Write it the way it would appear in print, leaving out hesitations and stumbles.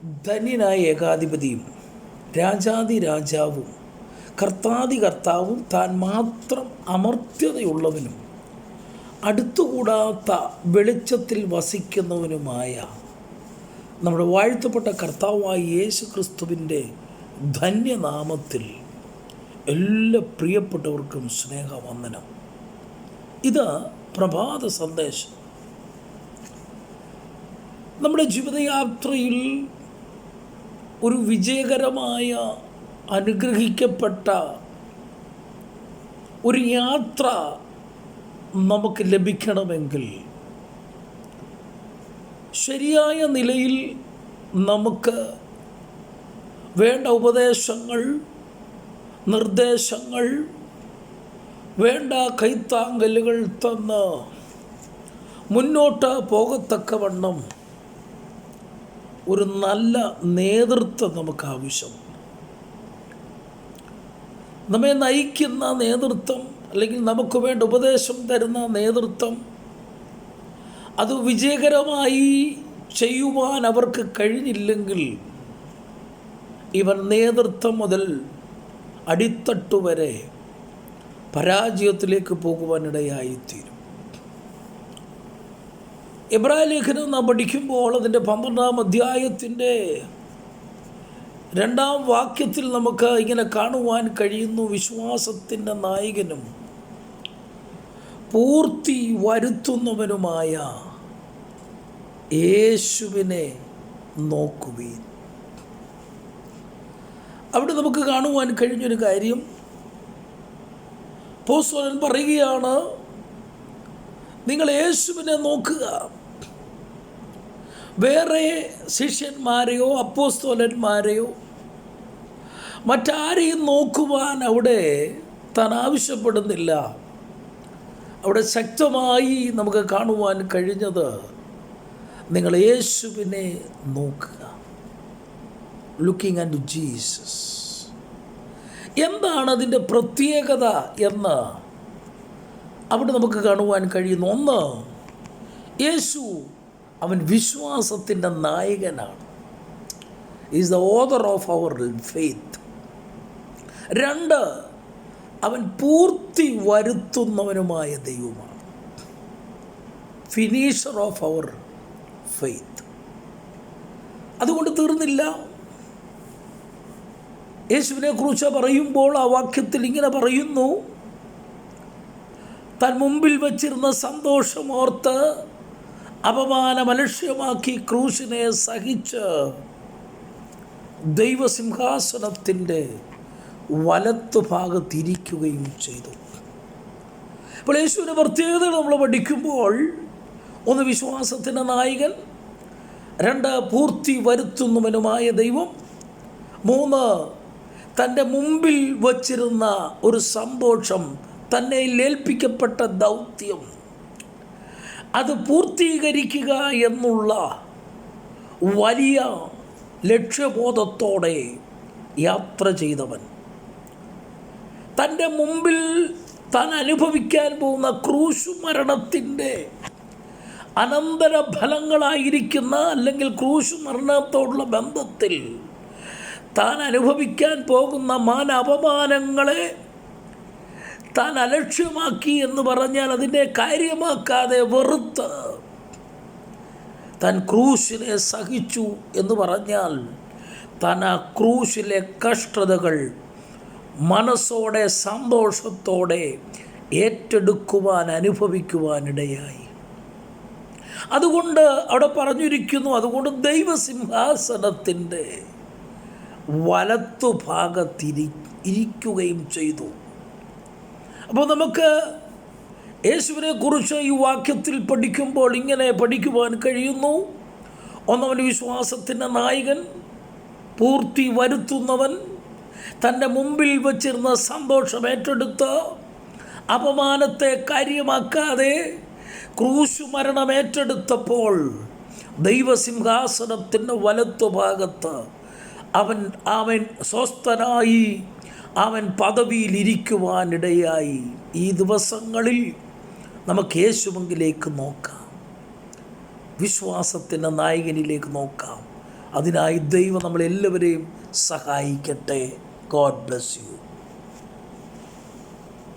ധന്യനായ ഏകാധിപതിയും രാജാതി രാജാവും കർത്താതി കർത്താവും താൻ മാത്രം അമർത്യതയുള്ളവനും അടുത്തുകൂടാത്ത വെളിച്ചത്തിൽ വസിക്കുന്നവനുമായ നമ്മുടെ വാഴ്ത്തപ്പെട്ട കർത്താവായ യേശു ക്രിസ്തുവിൻ്റെ ധന്യനാമത്തിൽ എല്ലാ പ്രിയപ്പെട്ടവർക്കും സ്നേഹവന്ദനം. ഇത് പ്രഭാത സന്ദേശം. നമ്മുടെ ജീവിതയാത്രയിൽ ഒരു വിജയകരമായ അനുഗ്രഹിക്കപ്പെട്ട ഒരു യാത്ര നമുക്ക് ലഭിക്കണമെങ്കിൽ ശരിയായ നിലയിൽ നമുക്ക് വേണ്ട ഉപദേശങ്ങൾ, നിർദ്ദേശങ്ങൾ, വേണ്ട കൈത്താങ്കലുകൾ തന്ന് മുന്നോട്ട് പോകത്തക്കവണ്ണം ഒരു നല്ല നേതൃത്വം നമുക്ക് ആവശ്യം. നമ്മെ നയിക്കുന്ന നേതൃത്വം, അല്ലെങ്കിൽ നമുക്ക് വേണ്ട ഉപദേശം തരുന്ന നേതൃത്വം, അത് വിജയകരമായി ചെയ്യുവാൻ അവർക്ക് കഴിഞ്ഞില്ലെങ്കിൽ ഇവൻ നേതൃത്വം മുതൽ അടിത്തട്ട് വരെ പരാജയത്തിലേക്ക് പോകുവാനിടയായിത്തീരും. എബ്രായ ലേഖനം നാം പഠിക്കുമ്പോൾ അതിൻ്റെ 12-ാം അധ്യായത്തിൻ്റെ 2-ാം വാക്യത്തിൽ നമുക്ക് ഇങ്ങനെ കാണുവാൻ കഴിയുന്നു: വിശ്വാസത്തിൻ്റെ നായകനും പൂർത്തി വരുത്തുന്നവനുമായ യേശുവിനെ നോക്കുവീൻ. അവിടെ നമുക്ക് കാണുവാൻ കഴിഞ്ഞൊരു കാര്യം, അപ്പോസ്തലൻ പറയുകയാണ്, നിങ്ങൾ യേശുവിനെ നോക്കുക. വേറെ ശിഷ്യന്മാരെയോ അപ്പോസ്തലന്മാരെയോ മറ്റാരെയും നോക്കുവാൻ അവിടെ താൻ ആവശ്യപ്പെടുന്നില്ല. അവിടെ ശക്തമായി നമുക്ക് കാണുവാൻ കഴിഞ്ഞത്, നിങ്ങൾ യേശുവിനെ നോക്കുക. Looking and Jesus. എന്താണ് അതിൻ്റെ പ്രത്യേകത എന്ന് അവിടെ നമുക്ക് കാണുവാൻ കഴിയുന്നു. ഒന്ന്, യേശു അവൻ വിശ്വാസത്തിൻ്റെ നായകനാണ്. Is the author of our faith. 2, അവൻ പൂർത്തി വരുത്തുന്നവനുമായ ദൈവമാണ്. Finisher of our faith. അതുകൊണ്ട് തീർന്നില്ല. യേശുവിനെ കുറിച്ച് പറയുമ്പോൾ ആ വാക്യത്തിൽ ഇങ്ങനെ പറയുന്നു: താൻ മുമ്പിൽ വച്ചിരുന്ന സന്തോഷമോർത്ത് അപമാനം അലക്ഷ്യമാക്കി ക്രൂശിനെ സഹിച്ച് ദൈവസിംഹാസനത്തിൻ്റെ വലത്തുഭാഗത്തിരിക്കുകയും ചെയ്തു. അപ്പോൾ യേശുവിൻ്റെ പ്രത്യേകതകൾ നമ്മൾ പഠിക്കുമ്പോൾ, 1, വിശ്വാസത്തിൻ്റെ നായകൻ; 2, പൂർത്തി വരുത്തുന്നവനുമായ ദൈവം; 3, തൻ്റെ മുമ്പിൽ വച്ചിരുന്ന ഒരു സന്തോഷം, തന്നെ ഏൽപ്പിക്കപ്പെട്ട ദൗത്യം, അത് പൂർത്തീകരിക്കുക എന്നുള്ള വലിയ ലക്ഷ്യബോധത്തോടെ യാത്ര ചെയ്തവൻ. തൻ്റെ മുമ്പിൽ താൻ അനുഭവിക്കാൻ പോകുന്ന ക്രൂശ് മരണത്തിൻ്റെ അനന്തരഫലങ്ങളായിരിക്കുന്ന, അല്ലെങ്കിൽ ക്രൂശ് മരണത്തോടുള്ള ബന്ധത്തിൽ താൻ അനുഭവിക്കാൻ പോകുന്ന അപമാനങ്ങളെ താൻ അലക്ഷ്യമാക്കി എന്ന് പറഞ്ഞാൽ അതിനെ കാര്യമാക്കാതെ വെറുത്ത് താൻ ക്രൂശിനെ സഹിച്ചു എന്ന് പറഞ്ഞാൽ താൻ ആ ക്രൂശിലെ കഷ്ടതകൾ മനസ്സോടെ സന്തോഷത്തോടെ ഏറ്റെടുക്കുവാൻ, അനുഭവിക്കുവാനിടയായി. അതുകൊണ്ട് അവിടെ പറഞ്ഞിരിക്കുന്നു, അതുകൊണ്ട് ദൈവസിംഹാസനത്തിൻ്റെ വലത്തുഭാഗത്തിരിക്കുകയും ചെയ്തു. അപ്പോൾ നമുക്ക് യേശുവിനെ കുറിച്ച് ഈ വാക്യത്തിൽ പഠിക്കുമ്പോൾ ഇങ്ങനെ പഠിക്കുവാൻ കഴിയുന്നു: 1, അവൻ വിശ്വാസത്തിൻ്റെ നായകൻ, പൂർത്തി വരുത്തുന്നവൻ, തൻ്റെ മുമ്പിൽ വച്ചിരുന്ന സന്തോഷം ഏറ്റെടുത്ത് അപമാനത്തെ കാര്യമാക്കാതെ ക്രൂശ് മരണം ഏറ്റെടുത്തപ്പോൾ ദൈവസിംഹാസനത്തിൻ്റെ വലത്തുഭാഗത്ത് അവൻ സ്വസ്ഥനായി അവൻ പദവിയിലിരിക്കുവാനിടയായി. ഈ ദിവസങ്ങളിൽ നമുക്ക് യേശുവിലേക്ക് നോക്കാം, വിശ്വാസത്തിൻ്റെ നായകനിലേക്ക് നോക്കാം. അതിനായി ദൈവം നമ്മളെല്ലാവരെയും സഹായിക്കട്ടെ. God bless you.